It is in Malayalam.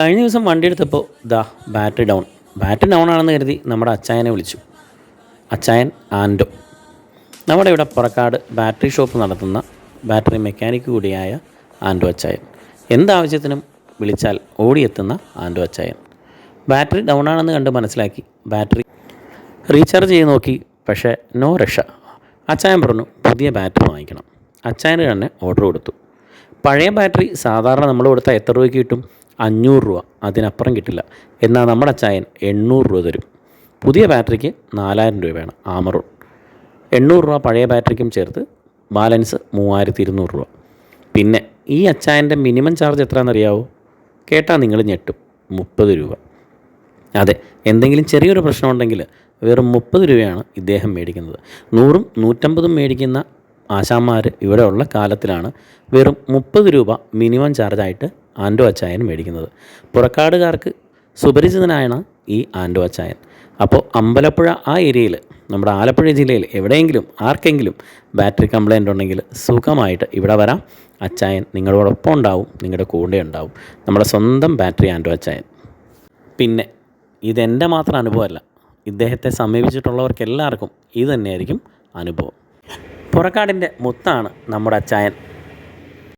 കഴിഞ്ഞ ദിവസം വണ്ടി എടുത്തപ്പോൾ ബാറ്ററി ഡൗൺ ആണെന്ന് കരുതി നമ്മുടെ അച്ചായനെ വിളിച്ചു. അച്ചായൻ ആൻഡോ, നമ്മുടെ ഇവിടെ പുറക്കാട് ബാറ്ററി ഷോപ്പ് നടത്തുന്ന ബാറ്ററി മെക്കാനിക്ക് കൂടിയായ ആൻഡോ അച്ചായൻ. എന്താവശ്യത്തിനും വിളിച്ചാൽ ഓടിയെത്തുന്ന ആൻഡോ അച്ചായൻ. ബാറ്ററി ഡൗൺ ആണെന്ന് കണ്ട് മനസ്സിലാക്കി ബാറ്ററി റീചാർജ് ചെയ്ത് നോക്കി, പക്ഷേ നോ രക്ഷ. അച്ചായൻ പറഞ്ഞു പുതിയ ബാറ്ററി വാങ്ങിക്കണം. അച്ചായന് തന്നെ ഓർഡർ കൊടുത്തു. പഴയ ബാറ്ററി സാധാരണ നമ്മൾ കൊടുത്താൽ എത്ര രൂപയ്ക്ക് കിട്ടും? 500 രൂപ, അതിനപ്പുറം കിട്ടില്ല. എന്നാൽ നമ്മുടെ അച്ചായൻ 800 രൂപ തരും. പുതിയ ബാറ്ററിക്ക് 4000 രൂപയാണ് ആമറോൺ. 800 രൂപ പഴയ ബാറ്ററിക്കും ചേർത്ത് ബാലൻസ് 3200 രൂപ. പിന്നെ ഈ അച്ചായൻ്റെ മിനിമം ചാർജ് എത്രയാണെന്നറിയാവോ? കേട്ടാൽ നിങ്ങൾ ഞെട്ടും, 30 രൂപ. അതെ, എന്തെങ്കിലും ചെറിയൊരു പ്രശ്നമുണ്ടെങ്കിൽ വെറും 30 രൂപയാണ് ഇദ്ദേഹം മേടിക്കുന്നത്. 100ഉം 150ഉം മേടിക്കുന്ന ആശാന്മാർ ഇവിടെ ഉള്ള കാലത്തിലാണ് വെറും 30 രൂപ മിനിമം ചാർജായിട്ട് ആൻഡോ അച്ചായൻ മേടിക്കുന്നത്. പുറക്കാടുകാർക്ക് സുപരിചിതനായാണ് ഈ ആൻഡോ അച്ചായൻ. അപ്പോൾ അമ്പലപ്പുഴ ആ ഏരിയയിൽ, നമ്മുടെ ആലപ്പുഴ ജില്ലയിൽ എവിടെയെങ്കിലും ആർക്കെങ്കിലും ബാറ്ററി കംപ്ലയിൻ്റ് ഉണ്ടെങ്കിൽ സുഖമായിട്ട് ഇവിടെ വരാം. അച്ചായൻ നിങ്ങളോടൊപ്പം ഉണ്ടാവും, നിങ്ങളുടെ കൂടെ ഉണ്ടാവും. നമ്മുടെ സ്വന്തം ബാറ്ററി ആൻഡോ അച്ചായൻ. പിന്നെ ഇതെൻ്റെ മാത്രം അനുഭവമല്ല, ഇദ്ദേഹത്തെ സമീപിച്ചിട്ടുള്ളവർക്കെല്ലാവർക്കും ഇത് തന്നെയായിരിക്കും അനുഭവം. പുറക്കാടിൻ്റെ മുത്താണ് നമ്മുടെ അച്ചായൻ.